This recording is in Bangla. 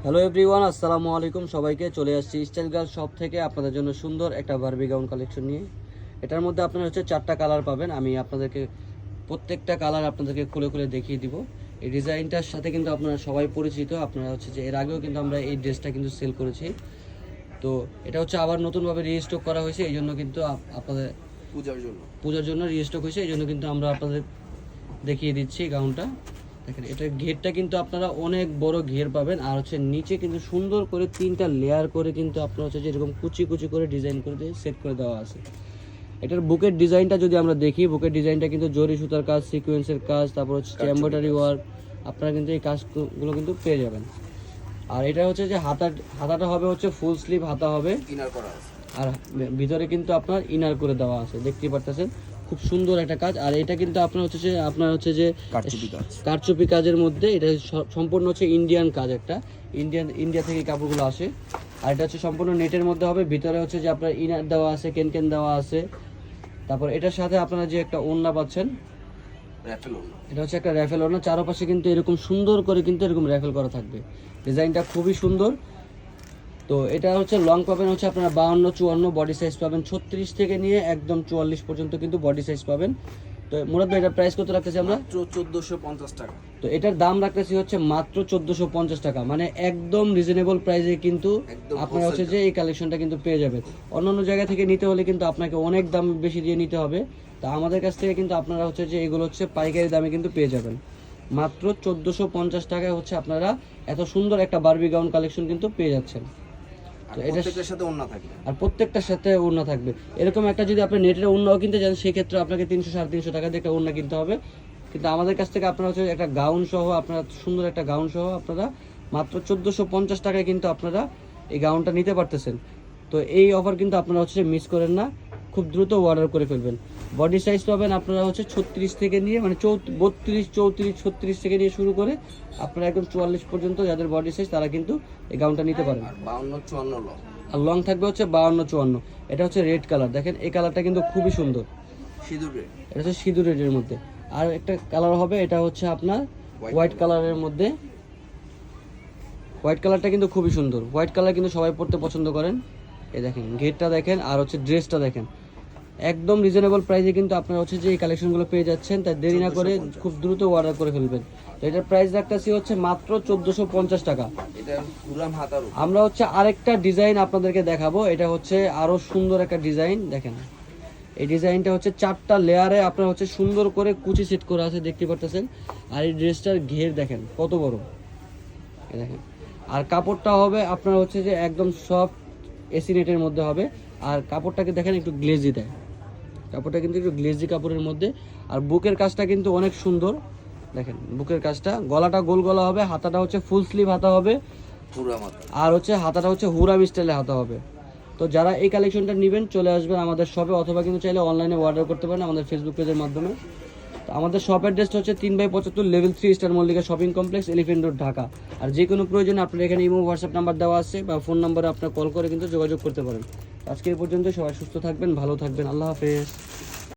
হ্যালো এভরিওয়ান, আসসালামু আলাইকুম। সবাইকে চলে আসছি স্টাইল গার্ল শপ থেকে আপনাদের জন্য সুন্দর একটা বারবি গাউন কালেকশন নিয়ে। এটার মধ্যে আপনারা হচ্ছে 4টা কালার পাবেন। আমি আপনাদেরকে প্রত্যেকটা কালার আপনাদেরকে খুলে খুলে দেখিয়ে দিব। এই ডিজাইনটার সাথে কিন্তু আপনারা সবাই পরিচিত। আপনারা হচ্ছে যে এর আগেও কিন্তু আমরা এই ড্রেসটা কিন্তু সেল করেছি। তো এটা হচ্ছে আবার নতুনভাবে রিস্টক করা হয়েছে, এই জন্য কিন্তু আপনাদের পূজার জন্য রিস্টক হয়েছে, এই জন্য কিন্তু আমরা আপনাদের দেখিয়ে দিচ্ছি গাউনটা। দেখেন এটার ঘেরটা কিন্তু আপনারা অনেক বড় ঘের পাবেন, আর হচ্ছে নিচে কিন্তু সুন্দর করে 3টা লেয়ার করে কিন্তু আপনার হচ্ছে যে এরকম কুচি কুচি করে ডিজাইন করে দিয়ে সেট করে দেওয়া আছে। এটার বুকের ডিজাইনটা যদি আমরা দেখি, বুকের ডিজাইনটা কিন্তু জরি সুতার কাজ, সিকোয়েন্সের কাজ, তারপর হচ্ছে এমব্রয়ডারি ওয়ার্ক, আপনারা কিন্তু এই কাজগুলো কিন্তু পেয়ে যাবেন। আর এটা হচ্ছে যে হাতাটা হবে হচ্ছে ফুল স্লিভ হাতা হবে, ইনার করা আছে, আর ভিতরে কিন্তু আপনার ইনার করে দেওয়া আছে, দেখতেই পারতেছেন খুব সুন্দর একটা কাজ। আর এটা কিন্তু আপনার হচ্ছে যে কারচুপি কাজের মধ্যে, এটা সম্পূর্ণ হচ্ছে ইন্ডিয়ান কাজ, একটা ইন্ডিয়া থেকে কাপড়গুলো আসে। আর এটা হচ্ছে সম্পূর্ণ নেটের মধ্যে হবে, ভিতরে হচ্ছে যে আপনার ইনার দেওয়া আছে, কেন দেওয়া আছে। তারপর এটার সাথে আপনারা যে একটা ওড়না পাচ্ছেন, এটা হচ্ছে একটা র্যাফেল ওড়না, চারপাশে কিন্তু এরকম সুন্দর করে কিন্তু এরকম র্যাফেল করা থাকবে। ডিজাইনটা খুবই সুন্দর। তো এটা হচ্ছে লং পাবেন হচ্ছে আপনারা 52-54, বডি সাইজ পাবেন 36 থেকে নিয়ে একদম 44 পর্যন্ত কিন্তু বডি সাইজ পাবেন। তো মুরাদ ভাই, এটা প্রাইস কত রাখতেছি আমরা? মাত্র 1450 টাকা। তো এটার দাম রাখতেছি হচ্ছে মাত্র 1450 টাকা, মানে একদম রিজনেবল প্রাইসে কিন্তু আপনারা হচ্ছে যে এই কালেকশনটা কিন্তু পেয়ে যাবেন। অন্যান্য জায়গা থেকে নিতে হলে কিন্তু আপনাকে অনেক দাম বেশি দিয়ে নিতে হবে। তা আমাদের কাছ থেকে কিন্তু আপনারা হচ্ছে যে এগুলো হচ্ছে পাইকারি দামে কিন্তু পেয়ে যাবেন। মাত্র 1450 টাকায় হচ্ছে আপনারা এত সুন্দর একটা বারবি গাউন কালেকশন কিন্তু পেয়ে যাচ্ছেন। তো এটার সাথে ওড়না থাকবে, আর প্রত্যেকটার সাথে ওড়না থাকবে। এরকম একটা যদি আপনি নেটের ওড়নাও কিনতে চান, সেক্ষেত্রে আপনাকে 300-350 টাকা দিয়ে একটা ওড়না কিনতে হবে। কিন্তু আমাদের কাছ থেকে আপনারা হচ্ছে একটা গাউন সহ, আপনারা সুন্দর একটা গাউন সহ আপনারা মাত্র 1450 টাকায় কিন্তু আপনারা এই গাউনটা নিতে পারতেছেন। তো এই অফার কিন্তু আপনারা হচ্ছে মিস করেন না, খুব দ্রুত অর্ডার করে ফেলবেন। বডি সাইজ পাবেন আপনারা হচ্ছে 36 থেকে নিয়ে, মানে 32, 34, 36 থেকে নিয়ে শুরু করে আপনারা একদম 44 পর্যন্ত যাদের বডি সাইজ তারা কিন্তু এই গাউনটা নিতে পারেন। আর 52-54 লং, আর লং থাকবে হচ্ছে 52-54। এটা হচ্ছে রেড কালার, দেখেন এই কালারটা কিন্তু খুবই সুন্দর, সিঁদুর রেড। এটা হচ্ছে সিঁদুর রেডের মধ্যে। আর একটা কালার হবে, এটা হচ্ছে আপনার হোয়াইট কালারের মধ্যে। হোয়াইট কালারটা কিন্তু খুবই সুন্দর, হোয়াইট কালার কিন্তু সবাই পরতে পছন্দ করেন। এই দেখেন ঘেরটা দেখেন, আর হচ্ছে ড্রেসটা দেখেন, একদম রিজনেবল প্রাইসে কিন্তু আপনারা হচ্ছে যে এই কালেকশনগুলো পেয়ে যাচ্ছেন। তাই দেরি না করে খুব দ্রুত অর্ডার করে ফেলবেন। তো এটার প্রাইস রাখতেছি হচ্ছে মাত্র 1450 টাকা। এটা পুরাম হাতার। আমরা হচ্ছে আরেকটা ডিজাইন আপনাদেরকে দেখাবো, এটা হচ্ছে আরো সুন্দর একটা ডিজাইন। দেখেন এই ডিজাইনটা হচ্ছে 4টা লেয়ারে আপনার হচ্ছে সুন্দর করে কুচি সেট করা আছে, দেখতে পারতেছেন। আর এই ড্রেসটার ঘের দেখেন কত বড়, এই দেখেন। আর কাপড়টা হবে আপনার হচ্ছে যে একদম সফট এসি নেটের মধ্যে হবে। আর কাপড়টাকে দেখেন একটু গ্লেজি দেয়, কাপড়টা কিন্তু একটু গ্লেজি কাপড়ের মধ্যে। আর বুকের কাজটা কিন্তু অনেক সুন্দর, দেখেন বুকের কাজটা। গলাটা গোল গলা হবে, হাতাটা হচ্ছে ফুল স্লিভ হাতা হবে, আর হচ্ছে হাতাটা হচ্ছে হুরাম স্টাইলে হাতা হবে। তো যারা এই কালেকশনটা নেবেন চলে আসবেন আমাদের শপে, অথবা কিন্তু চাইলে অনলাইনে অর্ডার করতে পারেন আমাদের ফেসবুক পেজের মাধ্যমে। তো আমাদের শপ অ্যাড্রেসটা হচ্ছে 3/75 level 3 star Mallika shopping complex, elephant road, Dhaka. আর যে কোনো প্রয়োজনে আপনার এখানে ইমো হোয়াটসঅ্যাপ নাম্বার দেওয়া আছে, বা ফোন নাম্বারে আপনার কল করে কিন্তু যোগাযোগ করতে পারেন। আজকে এই পর্যন্ত, সবাই সুস্থ থাকবেন, ভালো থাকবেন, আল্লাহ হাফেজ।